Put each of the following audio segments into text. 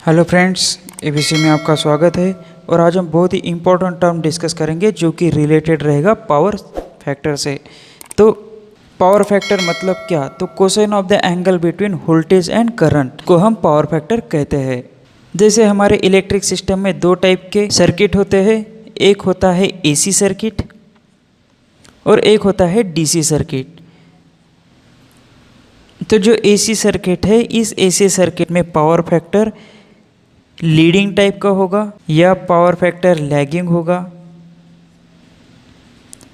Hello friends, ABC में आपका स्वागत है। और आज हम बहुत ही इम्पोर्टेंट टर्म डिस्कस करेंगे जो कि रिलेटेड रहेगा पावर फैक्टर से। तो पावर फैक्टर मतलब क्या? तो cosine of the angle between voltage and current को हम पावर फैक्टर कहते हैं। जैसे हमारे इलेक्ट्रिक सिस्टम में दो टाइप के सर्किट होते हैं, एक होता है एसी सर्किट और एक होता है डीसी सर्किट। तो जो एसी सर्किट है, इस एसी सर्किट में पावर फैक्टर लीडिंग टाइप का होगा या पावर फैक्टर लैगिंग होगा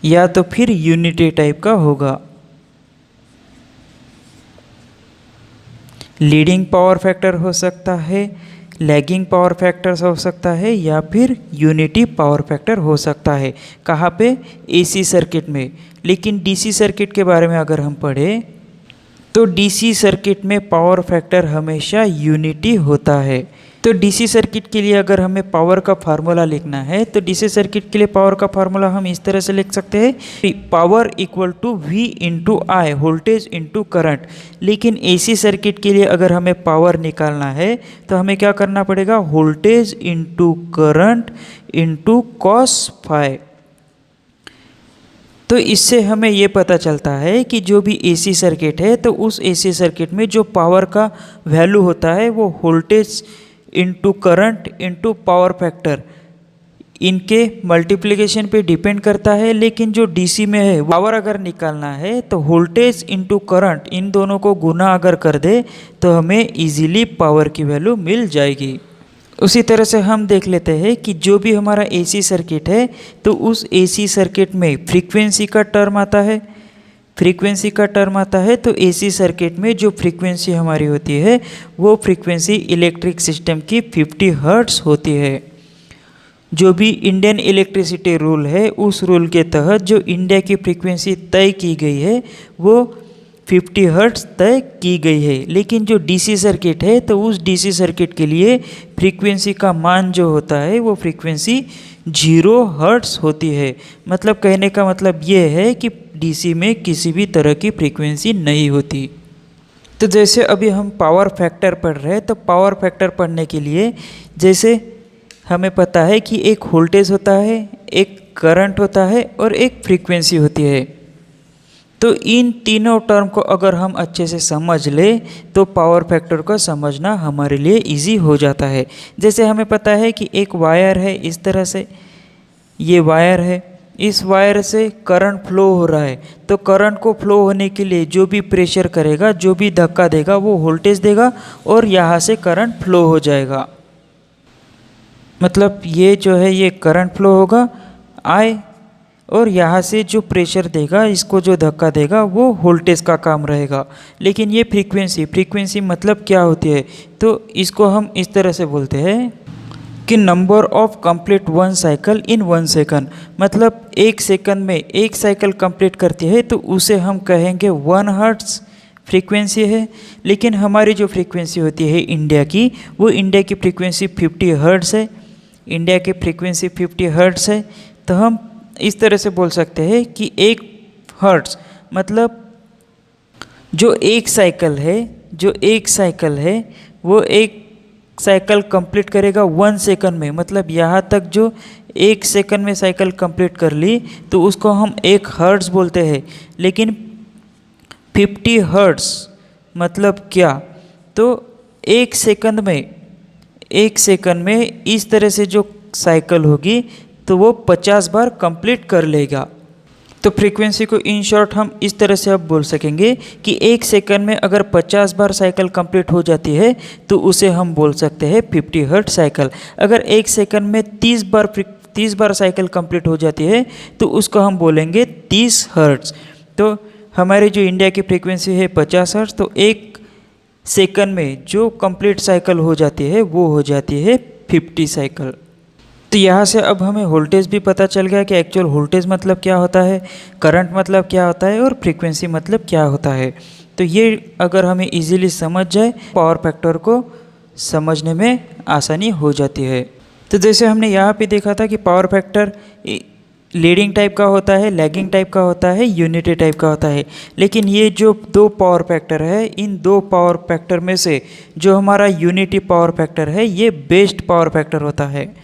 या तो फिर यूनिटी टाइप का होगा। लीडिंग पावर फैक्टर हो सकता है, लैगिंग पावर फैक्टर हो सकता है या फिर यूनिटी पावर फैक्टर हो सकता है। कहाँ पे? एसी सर्किट में। लेकिन डीसी सर्किट के बारे में अगर हम पढ़ें तो डीसी सर्किट में पावर फैक्टर हमेशा यूनिटी होता है। तो डीसी सर्किट के लिए अगर हमें पावर का फार्मूला लिखना है तो डीसी सर्किट के लिए पावर का फार्मूला हम इस तरह से लिख सकते हैं, power equal to V into I, voltage into current. लेकिन एसी सर्किट के लिए अगर हमें पावर निकालना है तो हमें क्या करना पड़ेगा? Voltage into current into cos phi. तो इससे हमें ये पता चलता है कि जो भी एसी सर्किट है तो उस एसी सर्किट में जो पावर का वैल्यू होता है वो voltage into current into power factor, इनके मल्टीप्लिकेशन पे डिपेंड करता है। लेकिन जो डीसी में है, पावर अगर निकालना है तो वोल्टेज इंटू करंट इन दोनों को गुना अगर कर दे तो हमें इजीली पावर की वैल्यू मिल जाएगी। उसी तरह से हम देख लेते हैं कि जो भी हमारा एसी सर्किट है तो उस एसी सर्किट में फ्रीक्वेंसी का टर्म आता है। फ्रीक्वेंसी का टर्म आता है तो एसी सर्किट में जो फ्रीक्वेंसी हमारी होती है वो फ्रीक्वेंसी इलेक्ट्रिक सिस्टम की 50 हर्ट्ज़ होती है। जो भी इंडियन इलेक्ट्रिसिटी रूल है उस रूल के तहत जो इंडिया की फ्रीक्वेंसी तय की गई है वो 50 हर्ट्ज़ तय की गई है। लेकिन जो डीसी सर्किट है तो उस डीसी सर्किट के लिए फ्रीक्वेंसी का मान जो होता है वो फ्रीक्वेंसी 0 हर्ट्ज़ होती है। मतलब कहने का मतलब ये है कि डीसी में किसी भी तरह की फ्रीक्वेंसी नहीं होती। तो जैसे अभी हम पावर फैक्टर पढ़ रहे हैं तो पावर फैक्टर पढ़ने के लिए जैसे हमें पता है कि एक वोल्टेज होता है, एक करंट होता है और एक फ्रीक्वेंसी होती है। तो इन तीनों टर्म को अगर हम अच्छे से समझ ले तो पावर फैक्टर को समझना हमारे लिए इजी हो जाता है। जैसे हमें पता है कि एक वायर है, इस तरह से ये वायर है, इस वायर से करंट फ्लो हो रहा है। तो करंट को फ्लो होने के लिए जो भी प्रेशर करेगा, जो भी धक्का देगा वो वोल्टेज देगा और यहाँ से करंट फ्लो हो जाएगा। मतलब ये जो है ये करंट फ्लो होगा आई, और यहाँ से जो प्रेशर देगा, इसको जो धक्का देगा वो वोल्टेज का काम रहेगा। लेकिन ये फ्रीक्वेंसी मतलब क्या होती है? तो इसको हम इस तरह से बोलते हैं कि number of complete one cycle in 1 second. मतलब एक सेकंड में एक साइकिल कंप्लीट करती है तो उसे हम कहेंगे 1 हर्ट्ज़ फ्रीक्वेंसी है। लेकिन हमारी जो फ्रीक्वेंसी होती है इंडिया की, वो इंडिया की फ्रीक्वेंसी 50 हर्ट्ज़ है। इंडिया की फ्रीक्वेंसी 50 हर्ट्ज़ है। तो हम इस तरह से बोल सकते हैं कि 1 हर्ट्ज़ मतलब जो एक साइकिल है वो एक साइकिल कंप्लीट करेगा 1 सेकंड में। मतलब यहाँ तक जो 1 सेकंड में साइकिल कंप्लीट कर ली तो उसको हम 1 हर्ट्ज़ बोलते हैं। लेकिन 50 हर्ट्ज़ मतलब क्या? तो एक सेकंड में इस तरह से जो साइकिल होगी तो वो 50 बार कंप्लीट कर लेगा। तो फ्रीक्वेंसी को इन शॉर्ट हम इस तरह से अब बोल सकेंगे कि एक सेकंड में अगर 50 बार साइकिल कंप्लीट हो जाती है तो उसे हम बोल सकते हैं 50 हर्ट्ज़ साइकिल। अगर एक सेकंड में 30 बार साइकिल कंप्लीट हो जाती है तो उसको हम बोलेंगे 30 हर्ट्ज़। तो हमारी जो इंडिया की फ्रीक्वेंसी है 50 हर्ट्ज़, तो एक सेकंड में जो कंप्लीट साइकिल हो जाती है वो हो जाती है 50 साइकिल। तो यहाँ से अब हमें वोल्टेज भी पता चल गया कि एक्चुअल वोल्टेज मतलब क्या होता है, करंट मतलब क्या होता है और फ्रीक्वेंसी मतलब क्या होता है। तो ये अगर हमें इजीली समझ जाए पावर फैक्टर को समझने में आसानी हो जाती है। तो जैसे हमने यहाँ पे देखा था कि पावर फैक्टर लीडिंग टाइप का होता है, लैगिंग टाइप का होता है, यूनिटी टाइप का होता है। लेकिन ये जो दो पावर फैक्टर है, इन दो पावर फैक्टर में से जो हमारा यूनिटी पावर फैक्टर है ये बेस्ट पावर फैक्टर होता है।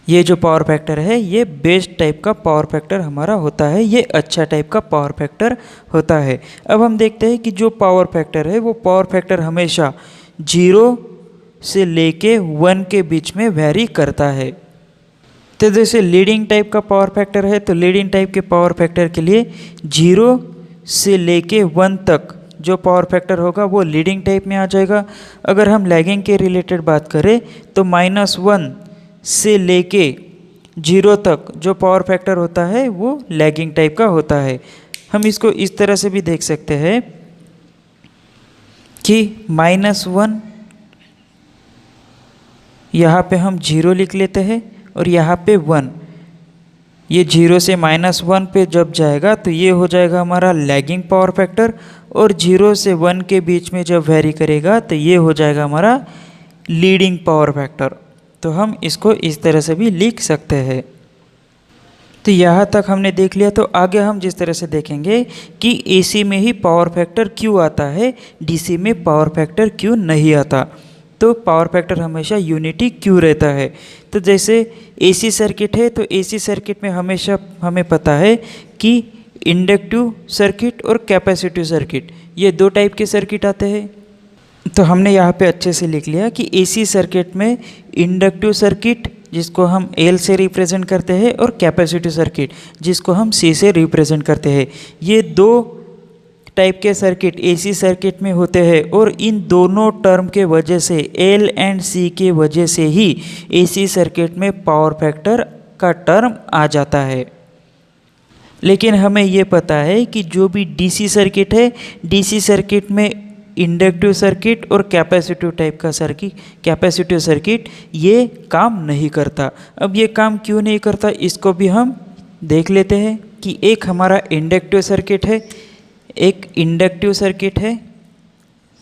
ये जो पावर फैक्टर है ये बेस्ट टाइप का पावर फैक्टर हमारा होता है, ये अच्छा टाइप का पावर फैक्टर होता है। अब हम देखते हैं कि जो पावर फैक्टर है वो पावर फैक्टर हमेशा 0 से लेके 1 के बीच में वेरी करता है। तो जैसे लीडिंग टाइप का पावर फैक्टर है तो लीडिंग टाइप के पावर फैक्टर के लिए 0 से लेके 1 तक जो पावर फैक्टर होगा वो लीडिंग टाइप में आ जाएगा। अगर हम लैगिंग के रिलेटेड बात करें तो -1 से लेके 0 तक जो पावर फैक्टर होता है वो लैगिंग टाइप का होता है। हम इसको इस तरह से भी देख सकते हैं कि -1 यहाँ पे हम 0 लिख लेते हैं और यहाँ पे 1, ये 0 से -1 पे जब जाएगा तो ये हो जाएगा हमारा लैगिंग पावर फैक्टर, और 0 से 1 के बीच में जब वेरी करेगा तो ये हो जाएगा हमारा लीडिंग पावर फैक्टर। तो हम इसको इस तरह से भी लिख सकते हैं। तो यहाँ तक हमने देख लिया। तो आगे हम जिस तरह से देखेंगे कि AC में ही पावर फैक्टर क्यों आता है, DC में पावर फैक्टर क्यों नहीं आता, तो पावर फैक्टर हमेशा यूनिटी क्यों रहता है। तो जैसे AC सर्किट है तो AC सर्किट में हमेशा हमें पता है कि इंडक्टिव सर्किट और कैपेसिटिव सर्किट ये दो टाइप के सर्किट आते हैं। तो हमने यहाँ पे अच्छे से लिख लिया कि AC सर्किट में इंडक्टिव सर्किट जिसको हम L से रिप्रेजेंट करते हैं और कैपेसिटिव सर्किट जिसको हम C से रिप्रेजेंट करते हैं, ये दो टाइप के सर्किट AC सर्किट में होते हैं। और इन दोनों टर्म के वजह से L एंड C के वजह से ही AC सर्किट में पावर फैक्टर का टर्म आ जाता है। लेकिन हमें ये पता है कि जो भी DC सर्किट है, DC सर्किट में इंडक्टिव सर्किट और कैपेसिटिव टाइप का सर्किट, कैपेसिटिव सर्किट ये काम नहीं करता। अब ये काम क्यों नहीं करता इसको भी हम देख लेते हैं कि एक हमारा इंडक्टिव सर्किट है, एक इंडक्टिव सर्किट है।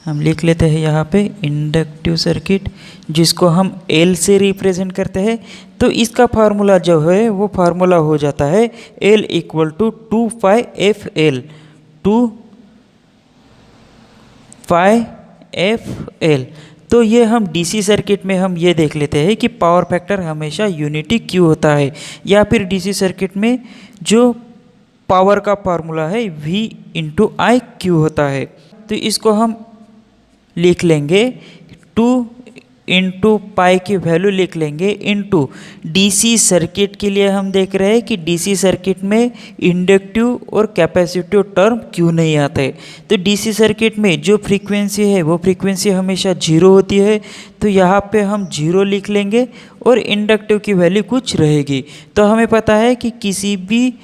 हम लिख लेते हैं यहाँ पे इंडक्टिव सर्किट जिसको हम L से रिप्रेजेंट करते हैं। तो इसका फार्मूला जो है वो फार्मूला हो जाता है L = 2πfL, 2πfL। तो ये हम DC सर्किट में हम ये देख लेते हैं कि पावर फैक्टर हमेशा यूनिटी क्यों होता है, या फिर DC सर्किट में जो पावर का फार्मूला है V × I क्यों होता है। तो इसको हम लिख लेंगे 2 × पाई की वैल्यू लिख लेंगे इनटू DC सर्किट के लिए हम देख रहे हैं कि DC सर्किट में इंडक्टिव और कैपेसिटिव टर्म क्यों नहीं आते। तो DC सर्किट में जो फ्रीक्वेंसी है वो फ्रीक्वेंसी हमेशा 0 होती है, तो यहाँ पे हम 0 लिख लेंगे और इंडक्टिव की वैल्यू कुछ रहेगी। तो हमें पता है कि किसी भी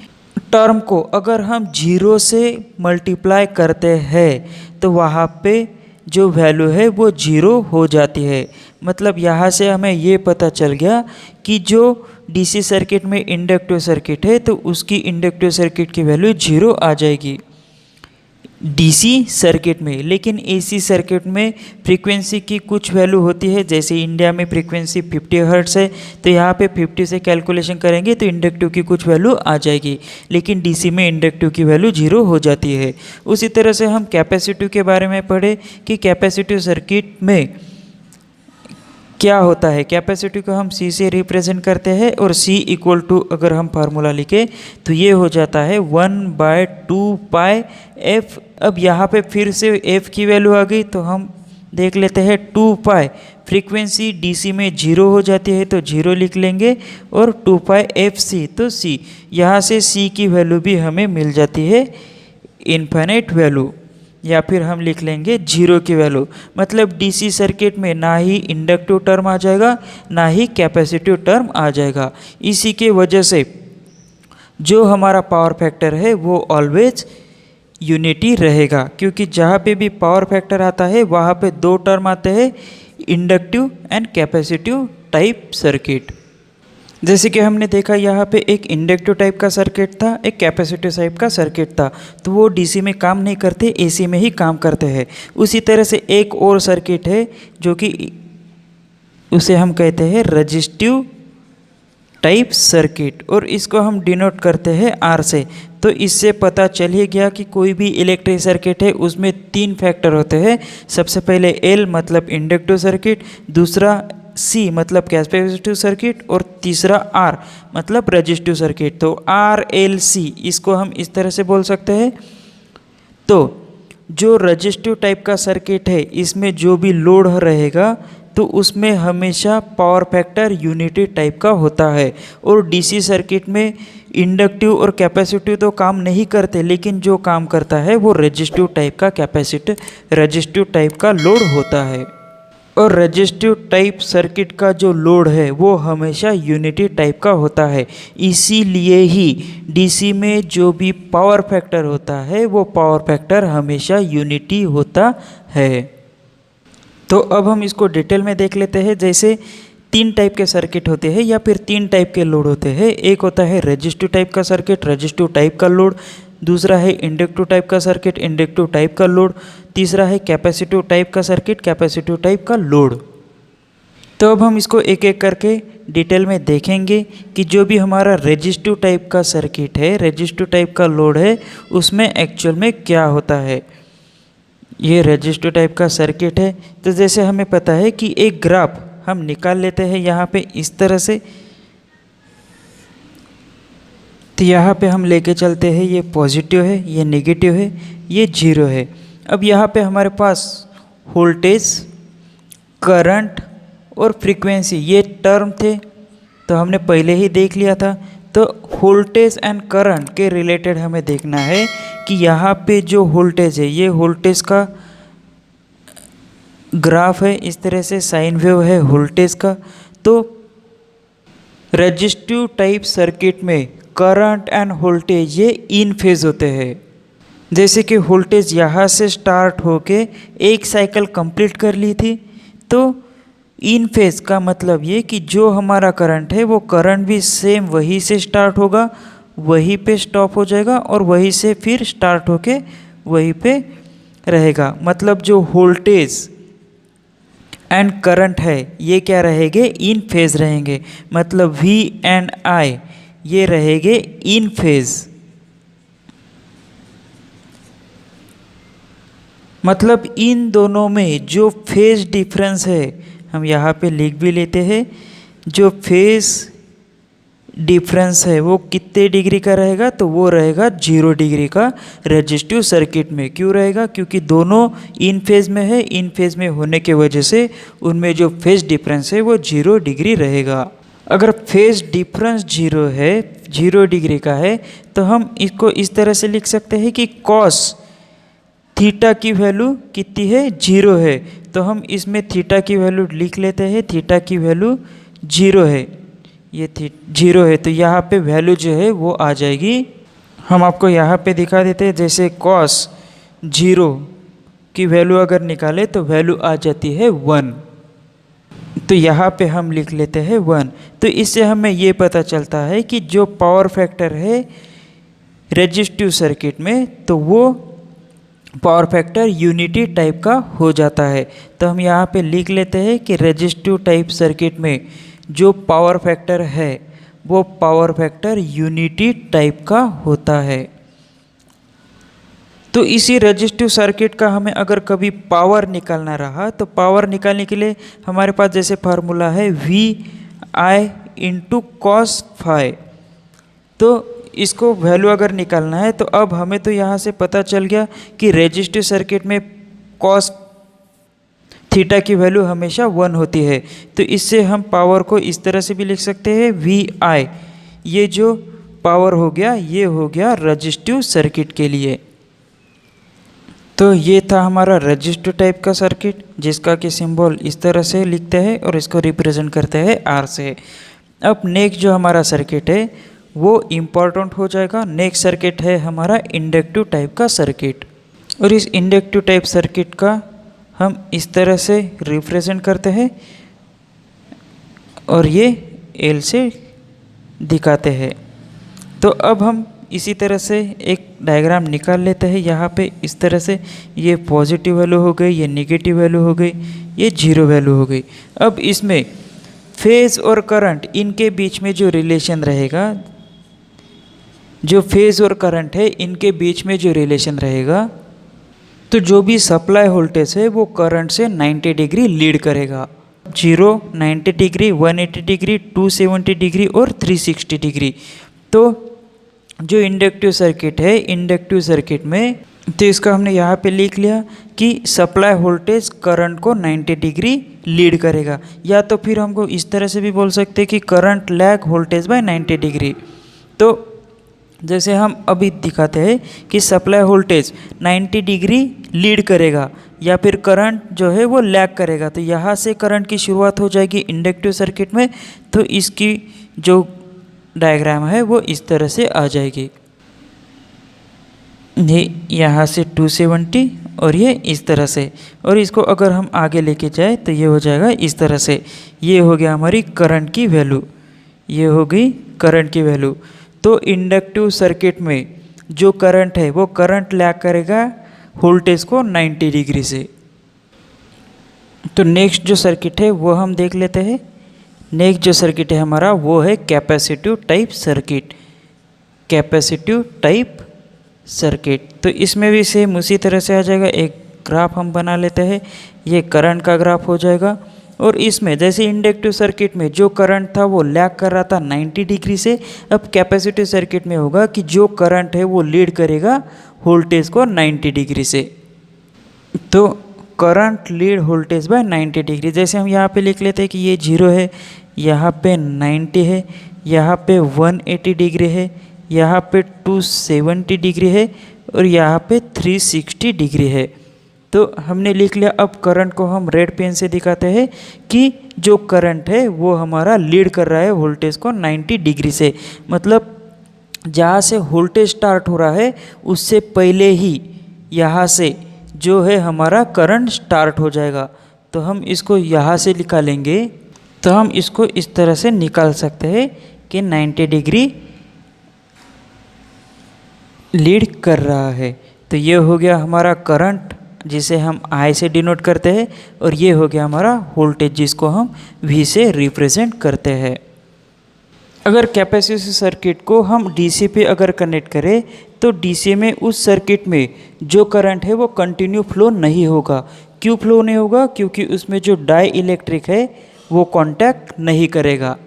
टर्म को अगर हम 0 से मल्टीप्लाई करते हैं तो वहाँ पे जो वैल्यू है वो 0 हो जाती है। मतलब यहाँ से हमें ये पता चल गया कि जो DC सर्किट में इंडक्टिव सर्किट है तो उसकी इंडक्टिव सर्किट की वैल्यू 0 आ जाएगी DC सर्किट में। लेकिन AC सर्किट में फ्रीक्वेंसी की कुछ वैल्यू होती है, जैसे इंडिया में फ्रीक्वेंसी 50 हर्ट्ज़ है तो यहाँ पे 50 से कैलकुलेशन करेंगे तो इंडक्टिव की कुछ वैल्यू आ जाएगी, लेकिन DC में इंडक्टिव की वैल्यू 0 हो जाती है। उसी तरह से हम कैपेसिटिव के बारे में पढ़े कि कैपेसिटिव सर्किट में क्या होता है। कैपेसिटिव को हम C से रिप्रेजेंट करते हैं और C = अगर हम फार्मूला लिखे तो ये हो जाता है 1/2πf। अब यहाँ पे फिर से f की वैल्यू आ गई तो हम देख लेते हैं 2π फ्रीक्वेंसी DC में 0 हो जाती है तो 0 लिख लेंगे और 2πfc तो C, यहाँ से C की वैल्यू भी हमें मिल जाती है इन्फिनिट वैल्यू, या फिर हम लिख लेंगे 0 की वैल्यू। मतलब DC सर्किट में ना ही इंडक्टिव टर्म आ जाएगा ना ही कैपेसिटिव टर्म आ जाएगा। इसी के वजह से जो हमारा पावर फैक्टर है वो ऑलवेज यूनिटी रहेगा, क्योंकि जहाँ पे भी पावर फैक्टर आता है वहाँ पे दो टर्म आते हैं, inductive and capacitive type circuit. जैसे कि हमने देखा यहाँ पे एक इंडक्टिव टाइप का सर्किट था, एक कैपेसिटिव टाइप का सर्किट था, तो वो DC में काम नहीं करते, AC में ही काम करते हैं। उसी तरह से एक और सर्किट है जो कि उसे हम कहते हैं रजिस्टिव टाइप सर्किट, और इसको हम डिनोट करते हैं आर से। तो इससे पता चल ही गया कि कोई भी इलेक्ट्रिक सर्किट है उसमें 3 फैक्टर होते हैं। सबसे पहले एल मतलब इंडक्टिव सर्किट, दूसरा सी मतलब कैपेसिटिव सर्किट, और तीसरा आर मतलब रेजिस्टिव सर्किट। तो आर एल सी इसको हम इस तरह से बोल सकते हैं। तो जो रेजिस्टिव टाइप का सर्किट है इसमें जो भी लोड रहेगा तो उसमें हमेशा पावर फैक्टर यूनिटी टाइप का होता है। और डीसी सर्किट में इंडक्टिव और कैपेसिटिव तो काम नहीं करते, लेकिन जो काम करता है वो रेजिस्टिव टाइप का रेजिस्टिव टाइप का लोड होता है। और रेजिस्टिव टाइप सर्किट का जो लोड है वो हमेशा यूनिटी टाइप का होता है। इसीलिए ही डीसी में जो भी पावर फैक्टर होता है वो पावर फैक्टर हमेशा यूनिटी होता है। तो अब हम इसको डिटेल में देख लेते हैं। जैसे 3 टाइप के सर्किट होते हैं या फिर 3 टाइप के लोड होते हैं। एक होता है रेजिस्टिव टाइप का सर्किट, रेजिस्टिव टाइप का लोड। दूसरा है इंडक्टिव टाइप का सर्किट, इंडक्टिव टाइप का लोड। तीसरा है कैपेसिटिव टाइप का सर्किट, कैपेसिटिव टाइप का लोड। तो अब हम इसको एक एक करके डिटेल में देखेंगे कि जो भी हमारा रेजिस्टिव टाइप का सर्किट है, रेजिस्टिव टाइप का लोड है, उसमें एक्चुअल में क्या होता है। ये रेजिस्टिव टाइप का सर्किट है। तो जैसे हमें पता है कि एक ग्राफ हम निकाल लेते हैं यहाँ पे इस तरह से। तो यहाँ पे हम लेके चलते हैं, ये पॉजिटिव है, ये नेगेटिव है, ये 0 है। अब यहाँ पे हमारे पास वोल्टेज, करंट और फ्रीक्वेंसी ये टर्म थे, तो हमने पहले ही देख लिया था। तो वोल्टेज एंड करंट के रिलेटेड हमें देखना है कि यहाँ पे जो वोल्टेज है ये वोल्टेज का ग्राफ है, इस तरह से साइन वेव है वोल्टेज का। तो रेजिस्टिव टाइप सर्किट में करंट एंड वोल्टेज ये इन फेज होते हैं। जैसे कि वोल्टेज यहाँ से स्टार्ट होके एक साइकिल कंप्लीट कर ली थी, तो इन फेज का मतलब ये कि जो हमारा करंट है वो करंट भी सेम वहीं से स्टार्ट होगा, वहीं पे स्टॉप हो जाएगा और वहीं से फिर स्टार्ट होके वहीं पे रहेगा। मतलब जो वोल्टेज एंड करंट है ये क्या रहेंगे, इन फेज रहेंगे। मतलब V एंड I ये रहेंगे इन फेज। मतलब इन दोनों में जो फेज डिफरेंस है हम यहाँ पे लिख भी लेते हैं। जो फेज डिफरेंस है वो कितने डिग्री का रहेगा, तो वो रहेगा 0 डिग्री का रेजिस्टिव सर्किट में। क्यों रहेगा, क्योंकि दोनों इन फेज में है। इन फेज में होने के वजह से उनमें जो फेज डिफरेंस है वो 0 डिग्री रहेगा। अगर फेज डिफरेंस 0 है, 0 डिग्री का है, तो हम इसको इस तरह से लिख सकते हैं कि कॉस थीटा की वैल्यू कितनी है, 0 है। तो हम इसमें थीटा की वैल्यू लिख लेते हैं। थीटा की वैल्यू 0 है, ये 0 है, तो यहाँ पे वैल्यू जो है वो आ जाएगी। हम आपको यहाँ पे दिखा देते हैं। जैसे कॉस 0 की वैल्यू अगर निकाले तो वैल्यू आ जाती है 1। तो यहाँ पे हम लिख लेते हैं 1। तो इससे हमें ये पता चलता है कि जो पावर फैक्टर है रेजिस्टिव सर्किट में, तो वो पावर फैक्टर यूनिटी टाइप का हो जाता है। तो हम यहाँ पे लिख लेते हैं कि रेजिस्टिव टाइप सर्किट में जो पावर फैक्टर है वो पावर फैक्टर यूनिटी टाइप का होता है। तो इसी रेजिस्टिव सर्किट का हमें अगर कभी पावर निकालना रहा, तो पावर निकालने के लिए हमारे पास जैसे फार्मूला है VI इंटू कॉस फाई। तो इसको वैल्यू अगर निकालना है, तो अब हमें तो यहाँ से पता चल गया कि रेजिस्टिव सर्किट में कॉस थीटा की वैल्यू हमेशा 1 होती है। तो इससे हम पावर को इस तरह से भी लिख सकते हैं VI। ये जो पावर हो गया ये हो गया रेजिस्टिव सर्किट के लिए। तो ये था हमारा रेजिस्टिव टाइप का सर्किट, जिसका कि सिंबल इस तरह से लिखते हैं और इसको रिप्रेजेंट करते हैं R से। अब नेक्स्ट जो हमारा सर्किट है वो इम्पोर्टेंट हो जाएगा। नेक्स्ट सर्किट है हमारा इंडक्टिव टाइप का सर्किट। और इस इंडक्टिव टाइप सर्किट का हम इस तरह से रिप्रेजेंट करते हैं और ये L से दिखाते हैं। तो अब हम इसी तरह से एक डायग्राम निकाल लेते हैं। यहाँ पे इस तरह से ये पॉजिटिव वैल्यू हो गई, ये नेगेटिव वैल्यू हो गई, ये 0 वैल्यू हो गई। अब इसमें फेज और करंट इनके बीच में जो रिलेशन रहेगा, जो फेज और करंट है इनके बीच में जो रिलेशन रहेगा, तो जो भी सप्लाई वोल्टेज है वो करंट से 90 डिग्री लीड करेगा। 0, 90 डिग्री, 180 डिग्री, 270 डिग्री और 360 डिग्री। तो जो इंडक्टिव सर्किट है, इंडक्टिव सर्किट में तो इसका हमने यहाँ पे लिख लिया कि सप्लाई वोल्टेज करंट को 90 डिग्री लीड करेगा, या तो फिर हमको इस तरह से भी बोल सकते हैं कि current lag voltage bye 90 degree. तो जैसे हम अभी दिखाते हैं कि सप्लाई वोल्टेज 90 डिग्री लीड करेगा या फिर करंट जो है वो लैग करेगा, तो यहाँ से करंट की शुरुआत हो जाएगी इंडक्टिव सर्किट में। तो इसकी जो डायग्राम है वो इस तरह से आ जाएगी, ये यहाँ से 270 और ये इस तरह से, और इसको अगर हम आगे लेके जाए तो ये हो जाएगा इस तरह से। ये हो गया हमारी करंट की वैल्यू, ये हो गई करंट की वैल्यू। तो इंडक्टिव सर्किट में जो करंट है वो करंट लैग करेगा वोल्टेज को 90 डिग्री से। तो नेक्स्ट जो सर्किट है वो हम देख लेते हैं। नेक्स्ट जो सर्किट है हमारा वो है capacitive type circuit, capacitive type circuit. तो इसमें भी सेम उसी तरह से आ जाएगा। एक ग्राफ हम बना लेते हैं, ये करंट का ग्राफ हो जाएगा। और इसमें जैसे इंडक्टिव सर्किट में जो करंट था वो लैग कर रहा था 90 डिग्री से, अब कैपेसिटिव सर्किट में होगा कि जो करंट है वो लीड करेगा वोल्टेज को 90 डिग्री से। तो current lead voltage bye 90 degree. जैसे हम यहाँ पे लिख लेते हैं कि ये 0 है, यहाँ पे 90 है, यहाँ पे 180 डिग्री है, यहाँ पे 270 डिग्री है और यहाँ पे 360 डिग्री है। तो हमने लिख लिया। अब करंट को हम रेड पेन से दिखाते हैं कि जो करंट है वो हमारा लीड कर रहा है वोल्टेज को 90 डिग्री से, मतलब जहाँ से वोल्टेज स्टार्ट हो रहा है उससे पहले ही यहाँ से जो है हमारा करंट स्टार्ट हो जाएगा। तो हम इसको यहाँ से निकालेंगे, तो हम इसको इस तरह से निकाल सकते हैं कि 90 डिग्री लीड कर रहा है। तो ये हो गया हमारा करंट जिसे हम I से डिनोट करते हैं, और ये हो गया हमारा वोल्टेज जिसको हम V से रिप्रेजेंट करते हैं। अगर कैपेसिटिव सर्किट को हम DC पे अगर कनेक्ट करें तो DC में उस सर्किट में जो करंट है वो कंटिन्यू फ्लो नहीं होगा। क्यों फ्लो नहीं होगा? क्योंकि उसमें जो डाई इलेक्ट्रिक है वो कांटेक्ट नहीं करेगा।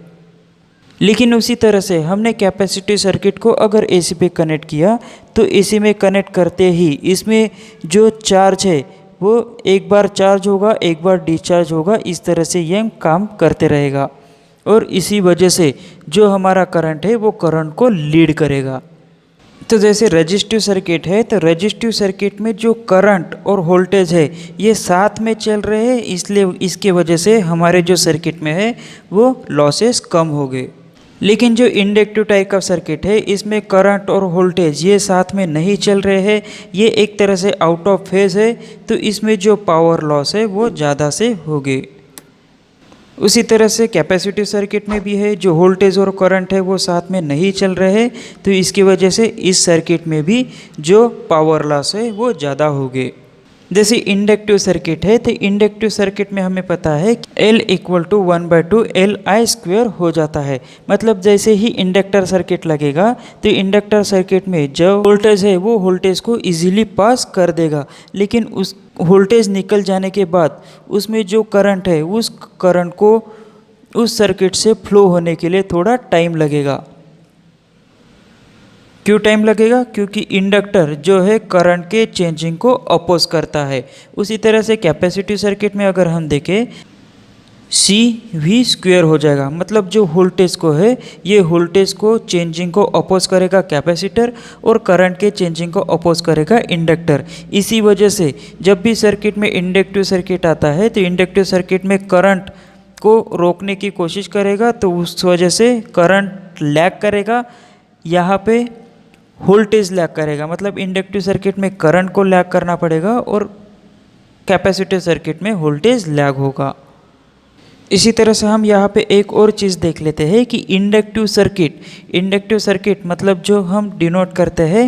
लेकिन उसी तरह से हमने कैपेसिटिव सर्किट को अगर AC पे कनेक्ट किया तो AC में कनेक्ट करते ही इसमें जो चार्ज है वो एक बार चार्ज होगा, एक बार डिस्चार्ज होगा, इस तरह से ये काम करते रहेगा। और इसी वजह से जो हमारा करंट है वो करंट को लीड करेगा। तो जैसे रेजिस्टिव सर्किट है, तो रेजिस्टिव सर्किट में जो करंट और वोल्टेज है ये साथ में चल रहे हैं, इसलिए इसके वजह से हमारे जो सर्किट में है वो लॉसेस कम हो गए। लेकिन जो इंडक्टिव टाइप का सर्किट है इसमें करंट और वोल्टेज ये साथ में नहीं चल रहे हैं, ये एक तरह से आउट ऑफ फेज है, तो इसमें जो पावर लॉस है वो ज़्यादा से होगी। उसी तरह से कैपेसिटिव सर्किट में भी है, जो वोल्टेज और करंट है वो साथ में नहीं चल रहे हैं, तो इसकी वजह से इस सर्किट में भी जो पावर लॉस है वो ज़्यादा होगी। जैसे इंडक्टिव सर्किट है, तो इंडक्टिव सर्किट में हमें पता है कि L = 1/2 Li² हो जाता है। मतलब जैसे ही इंडक्टर सर्किट लगेगा तो इंडक्टर सर्किट में जो वोल्टेज है वो वोल्टेज को इजीली पास कर देगा, लेकिन उस वोल्टेज निकल जाने के बाद उसमें जो करंट है उस करंट को उस सर्किट से फ्लो होने के लिए थोड़ा टाइम लगेगा। क्यों टाइम लगेगा? क्योंकि इंडक्टर जो है करंट के चेंजिंग को अपोज करता है। उसी तरह से कैपेसिटिव सर्किट में अगर हम देखें CV² हो जाएगा, मतलब जो वोल्टेज को है ये वोल्टेज को चेंजिंग को अपोज करेगा कैपेसिटर और करंट के चेंजिंग को अपोज करेगा इंडक्टर। इसी वजह से जब भी सर्किट में इंडक्टिव सर्किट आता है तो इंडक्टिव सर्किट में करंट को रोकने की कोशिश करेगा, तो उस वजह से करंट लैग करेगा, यहाँ पे वोल्टेज लैग करेगा। मतलब इंडक्टिव सर्किट में करंट को लैग करना पड़ेगा और कैपेसिटिव सर्किट में वोल्टेज लैग होगा। इसी तरह से हम यहाँ पे एक और चीज़ देख लेते हैं कि इंडक्टिव सर्किट मतलब जो हम डिनोट करते हैं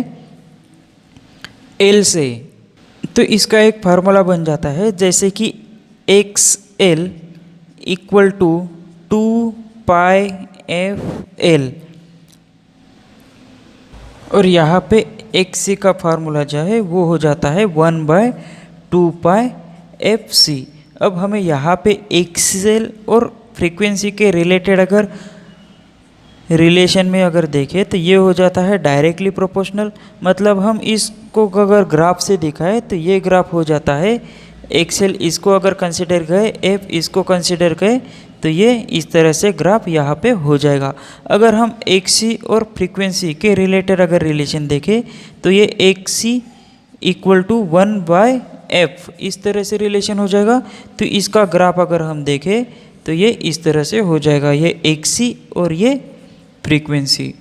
L से, तो इसका एक फार्मूला बन जाता है जैसे कि XL = 2πf_L। और यहाँ पे XC का फार्मूला जो है वो हो जाता है 1/2πfc। अब हमें यहाँ पे XL और फ्रीक्वेंसी के रिलेटेड अगर रिलेशन में अगर देखें तो ये हो जाता है डायरेक्टली प्रोपोर्शनल। मतलब हम इसको अगर ग्राफ से दिखाएं तो ये ग्राफ हो जाता है XL इसको अगर कंसिडर करें, F इसको कंसिडर करें, तो ये इस तरह से ग्राफ यहाँ पे हो जाएगा। अगर हम XC और फ्रीक्वेंसी के रिलेटेड अगर रिलेशन देखें तो ये XC इक्वल टू 1/f इस तरह से रिलेशन हो जाएगा। तो इसका ग्राफ अगर हम देखें तो ये इस तरह से हो जाएगा, ये XC और ये फ्रीक्वेंसी।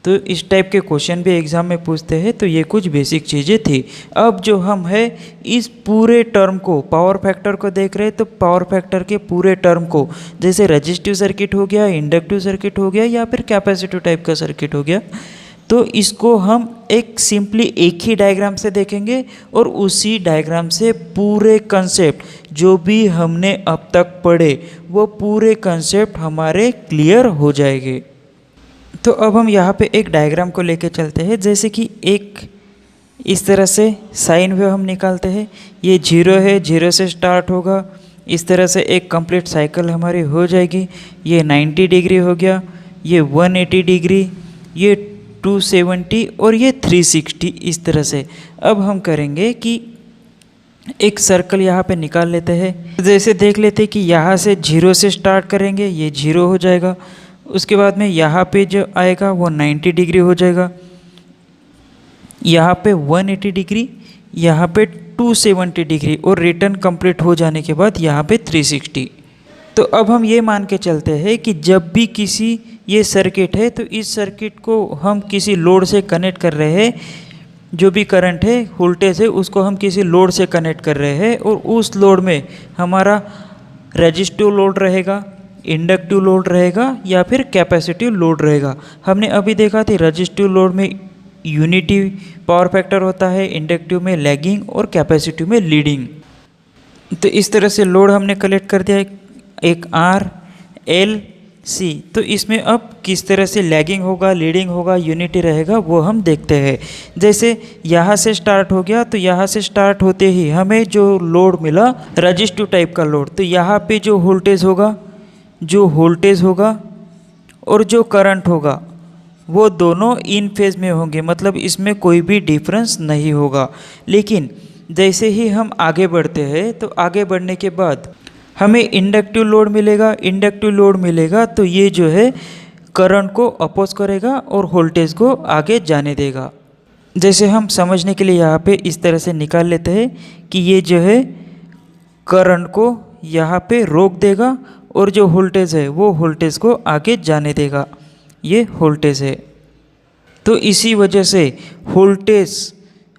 तो इस टाइप के क्वेश्चन भी एग्ज़ाम में पूछते हैं। तो ये कुछ बेसिक चीज़ें थी। अब जो हम है इस पूरे टर्म को, पावर फैक्टर को देख रहे हैं, तो पावर फैक्टर के पूरे टर्म को, जैसे रजिस्टिव सर्किट हो गया, इंडक्टिव सर्किट हो गया या फिर कैपेसिटिव टाइप का सर्किट हो गया, तो इसको हम एक सिंपली एक ही डायग्राम से देखेंगे और उसी डायग्राम से पूरे कंसेप्ट जो भी हमने अब तक पढ़े वो पूरे कंसेप्ट हमारे क्लियर हो जाएंगे। तो अब हम यहाँ पे एक डायग्राम को लेके चलते हैं। जैसे कि एक इस तरह से साइन वेव हम निकालते हैं, ये 0 है, 0 से स्टार्ट होगा, इस तरह से एक कंप्लीट साइकिल हमारी हो जाएगी। ये 90 डिग्री हो गया, ये 180 डिग्री, ये 270 और ये 360 इस तरह से। अब हम करेंगे कि एक सर्कल यहाँ पे निकाल लेते हैं। जैसे देख लेते हैं कि यहाँ से 0 से स्टार्ट करेंगे, ये 0 हो जाएगा। उसके बाद में यहाँ पे जो आएगा वो 90 डिग्री हो जाएगा, यहाँ पे 180 डिग्री, यहाँ पे 270 डिग्री और रिटर्न कंप्लीट हो जाने के बाद यहाँ पे 360। तो अब हम ये मान के चलते हैं कि जब भी किसी ये सर्किट है तो इस सर्किट को हम किसी लोड से कनेक्ट कर रहे हैं, जो भी करंट है, वोल्टेज है, उसको हम किसी लोड से कनेक्ट कर रहे हैं और उस लोड में हमारा रेजिस्टिव लोड रहेगा, इंडक्टिव लोड रहेगा या फिर कैपेसिटिव लोड रहेगा। हमने अभी देखा था रेजिस्टिव लोड में यूनिटी पावर फैक्टर होता है, इंडक्टिव में लैगिंग और कैपेसिटिव में लीडिंग। तो इस तरह से लोड हमने कलेक्ट कर दिया, एक R, L, C। तो इसमें अब किस तरह से लैगिंग होगा, लीडिंग होगा, यूनिटी रहेगा वो हम देखते हैं। जैसे यहाँ से स्टार्ट हो गया, तो यहाँ से स्टार्ट होते ही हमें जो लोड मिला रेजिस्टिव टाइप का लोड, तो यहाँ पे जो वोल्टेज होगा और जो करंट होगा वो दोनों इन फेज में होंगे, मतलब इसमें कोई भी डिफरेंस नहीं होगा। लेकिन जैसे ही हम आगे बढ़ते हैं तो आगे बढ़ने के बाद हमें इंडक्टिव लोड मिलेगा, तो ये जो है करंट को अपोज करेगा और वोल्टेज को आगे जाने देगा। जैसे हम समझने के लिए यहाँ पे इस तरह से निकाल लेते हैं कि ये जो है करंट को यहाँ पे रोक देगा और जो वोल्टेज है वो वोल्टेज को आगे जाने देगा, ये वोल्टेज है। तो इसी वजह से वोल्टेज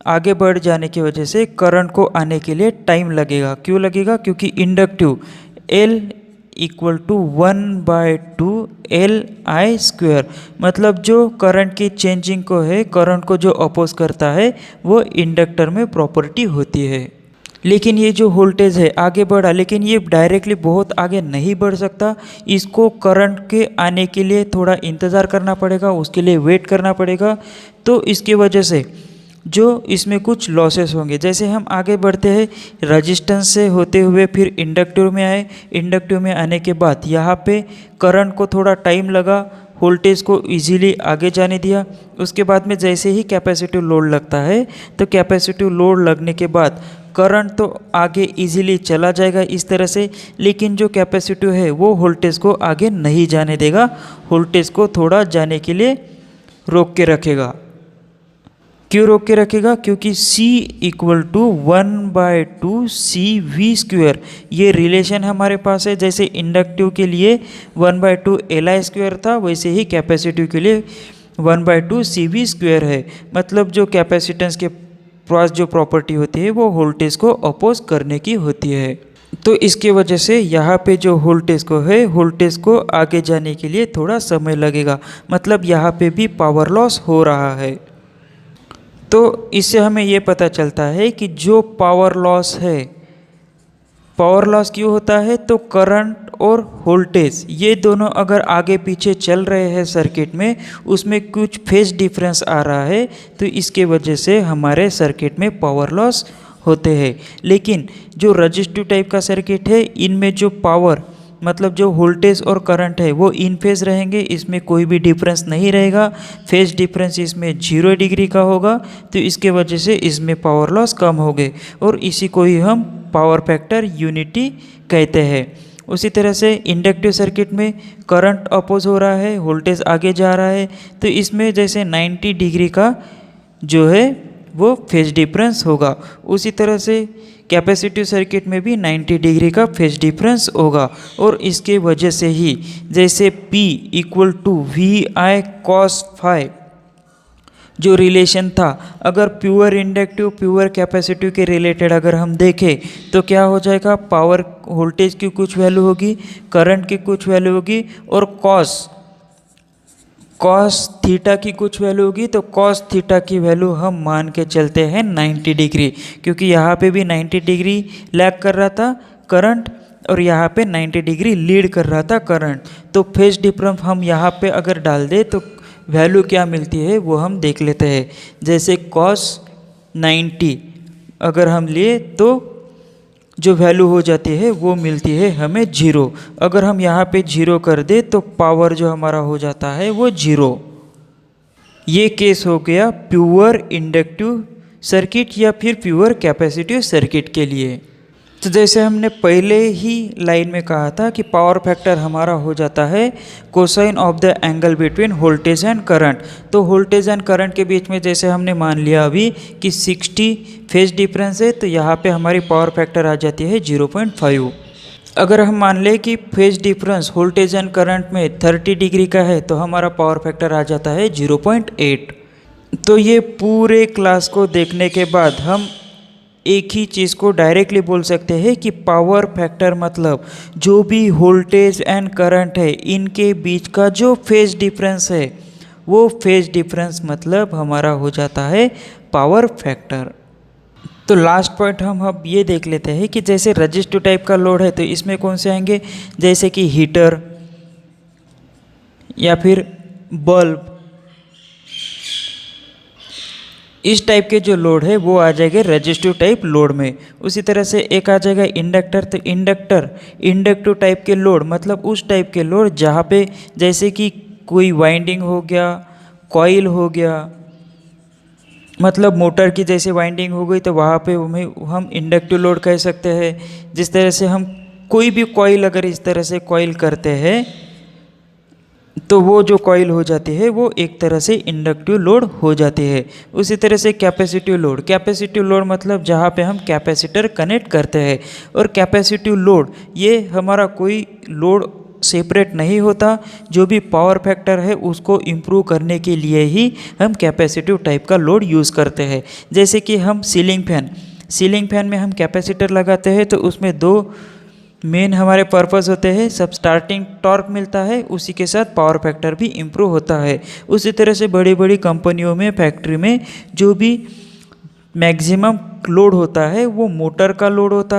आगे बढ़ जाने की वजह से करंट को आने के लिए टाइम लगेगा। क्यों लगेगा? क्योंकि inductive L equal to 1/2LI², मतलब जो करंट की चेंजिंग को है, करंट को जो अपोज करता है वो इंडक्टर में प्रॉपर्टी होती है। लेकिन ये जो वोल्टेज है आगे बढ़ा, लेकिन ये डायरेक्टली बहुत आगे नहीं बढ़ सकता, इसको करंट के आने के लिए थोड़ा इंतज़ार करना पड़ेगा, उसके लिए वेट करना पड़ेगा। तो इसकी वजह से जो इसमें कुछ लॉसेस होंगे। जैसे हम आगे बढ़ते हैं, रेजिस्टेंस से होते हुए फिर इंडक्टिव में आए, इंडक्टिव में आने के बाद यहाँ पे करंट को थोड़ा टाइम लगा, वोल्टेज को इजीली आगे जाने दिया। उसके बाद में जैसे ही कैपेसिटिव लोड लगता है, तो कैपेसिटिव लोड लगने के बाद करंट तो आगे इजीली चला जाएगा इस तरह से, लेकिन जो कैपेसिटिव है वो वोल्टेज को आगे नहीं जाने देगा, वोल्टेज को थोड़ा जाने के लिए रोक के रखेगा। क्यों रोक के रखेगा? क्योंकि C इक्वल टू 1/2CV², ये रिलेशन हमारे पास है। जैसे इंडक्टिव के लिए 1/2LI² था, वैसे ही कैपेसिटिव के लिए 1/2CV² है। मतलब जो कैपेसिटेंस के पास जो प्रॉपर्टी होती है वो वोल्टेज को अपोज करने की होती है। तो इसके वजह से यहाँ पे जो वोल्टेज को है, वोल्टेज को आगे जाने के लिए थोड़ा समय लगेगा, मतलब यहाँ पे भी पावर लॉस हो रहा है। तो इससे हमें ये पता चलता है कि जो पावर लॉस है, पावर लॉस क्यों होता है? तो करंट और वोल्टेज ये दोनों अगर आगे पीछे चल रहे हैं सर्किट में, उसमें कुछ फेज डिफरेंस आ रहा है, तो इसके वजह से हमारे सर्किट में पावर लॉस होते हैं। लेकिन जो रजिस्टिव टाइप का सर्किट है, इनमें जो पावर मतलब जो वोल्टेज और करंट है वो इन फेज रहेंगे, इसमें कोई भी डिफरेंस नहीं रहेगा। फेज डिफरेंस इसमें 0 डिग्री का होगा, तो इसके वजह से इसमें पावर लॉस कम होंगे और इसी को ही हम पावर फैक्टर यूनिटी कहते हैं। उसी तरह से इंडक्टिव सर्किट में करंट अपोज हो रहा है, वोल्टेज आगे जा रहा है, तो इसमें जैसे 90 डिग्री का जो है वो फेज डिफरेंस होगा। उसी तरह से कैपेसिटिव सर्किट में भी 90 डिग्री का फेज डिफरेंस होगा और इसके वजह से ही जैसे P = VI cos phi जो रिलेशन था, अगर प्योर इंडक्टिव प्योर कैपेसिटिव के रिलेटेड अगर हम देखें तो क्या हो जाएगा, पावर वोल्टेज की कुछ वैल्यू होगी, करंट की कुछ वैल्यू होगी और कॉस थीटा की कुछ वैल्यू होगी। तो कॉस थीटा की वैल्यू हम मान के चलते हैं 90 डिग्री, क्योंकि यहाँ पे भी 90 डिग्री लैग कर रहा था करंट और यहाँ पे 90 डिग्री लीड कर रहा था करंट। तो फेज डिफरेंस हम यहाँ पे अगर डाल दे तो वैल्यू क्या मिलती है वो हम देख लेते हैं। जैसे cos 90 अगर हम लिए तो जो वैल्यू हो जाती है वो मिलती है हमें 0। अगर हम यहाँ पे 0 कर दे तो पावर जो हमारा हो जाता है वो 0। ये केस हो गया प्योर इंडक्टिव सर्किट या फिर प्योर कैपेसिटिव सर्किट के लिए। तो जैसे हमने पहले ही लाइन में कहा था कि पावर फैक्टर हमारा हो जाता है cosine of the angle between voltage and current. तो वोल्टेज एंड करंट के बीच में जैसे हमने मान लिया अभी कि 60 फेज डिफरेंस है, तो यहाँ पे हमारी पावर फैक्टर आ जाती है 0.5। अगर हम मान लें कि phase difference voltage and current में 30 डिग्री का है, तो हमारा पावर फैक्टर आ जाता है 0.8। तो ये पूरे क्लास को देखने के बाद हम एक ही चीज़ को डायरेक्टली बोल सकते हैं कि पावर फैक्टर मतलब जो भी वोल्टेज एंड करंट है इनके बीच का जो फेज डिफरेंस है वो फेज डिफरेंस मतलब हमारा हो जाता है पावर फैक्टर। तो लास्ट पॉइंट हम अब ये देख लेते हैं कि जैसे रजिस्टिव टाइप का लोड है तो इसमें कौन से आएंगे, जैसे कि हीटर या फिर बल्ब, इस टाइप के जो लोड है वो आ जाएंगे रजिस्टिव टाइप लोड में। उसी तरह से एक आ जाएगा इंडक्टर। तो इंडक्टिव टाइप के लोड मतलब उस टाइप के लोड जहाँ पे जैसे कि कोई वाइंडिंग हो गया, कॉइल हो गया, मतलब मोटर की जैसे वाइंडिंग हो गई तो वहाँ पे हम इंडक्टिव लोड कह सकते हैं। जिस तरह से हम कोई भी कॉइल अगर इस तरह से कॉइल करते हैं तो वो जो कॉइल हो जाती है वो एक तरह से इंडक्टिव लोड हो जाती है। उसी तरह से कैपेसिटिव लोड मतलब जहाँ पे हम कैपेसिटर कनेक्ट करते हैं। और कैपेसिटिव लोड ये हमारा कोई लोड सेपरेट नहीं होता, जो भी पावर फैक्टर है उसको इम्प्रूव करने के लिए ही हम कैपेसिटिव टाइप का लोड यूज़ करते हैं। जैसे कि हम सीलिंग फैन में हम कैपेसिटर लगाते हैं तो उसमें दो मेन हमारे पर्पस होते हैं, सब स्टार्टिंग टॉर्क मिलता है, उसी के साथ पावर फैक्टर भी इम्प्रूव होता है। उसी तरह से बड़ी बड़ी कंपनियों में फैक्ट्री में जो भी मैक्सिमम लोड होता है वो मोटर का लोड होता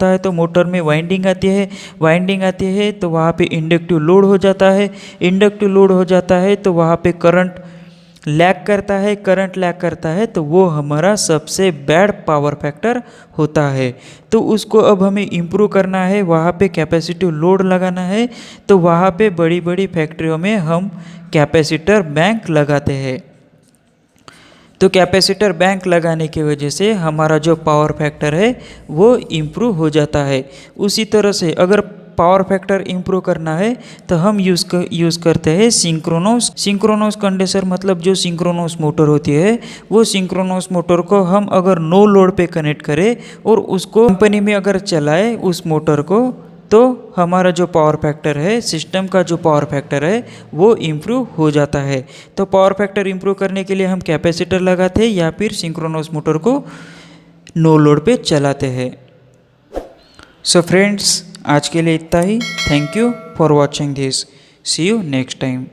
है। तो मोटर में वाइंडिंग आती है तो वहाँ पे इंडक्टिव लोड हो जाता है तो वहाँ पे करंट लैग करता है तो वो हमारा सबसे बैड पावर फैक्टर होता है। तो उसको अब हमें इम्प्रूव करना है, वहाँ पे कैपेसिटिव लोड लगाना है। तो वहाँ पे बड़ी बड़ी फैक्ट्रियों में हम कैपेसिटर बैंक लगाते हैं। तो कैपेसिटर बैंक लगाने की वजह से हमारा जो पावर फैक्टर है वो इम्प्रूव हो जाता है। उसी तरह से अगर पावर फैक्टर इम्प्रूव करना है तो हम यूज़ करते हैं सिंक्रोनस कंडेंसर। मतलब जो सिंक्रोनस मोटर होती है वो सिंक्रोनस मोटर को हम अगर नो लोड पे कनेक्ट करें और उसको कंपनी में अगर चलाए उस मोटर को, तो हमारा जो पावर फैक्टर है, सिस्टम का जो पावर फैक्टर है वो इम्प्रूव हो जाता है। तो पावर फैक्टर इम्प्रूव करने के लिए हम कैपेसिटर लगाते हैं या फिर सिंक्रोनस मोटर को नो लोड पे चलाते हैं। सो फ्रेंड्स, आज के लिए इतना ही। Thank you for watching this. See you next time.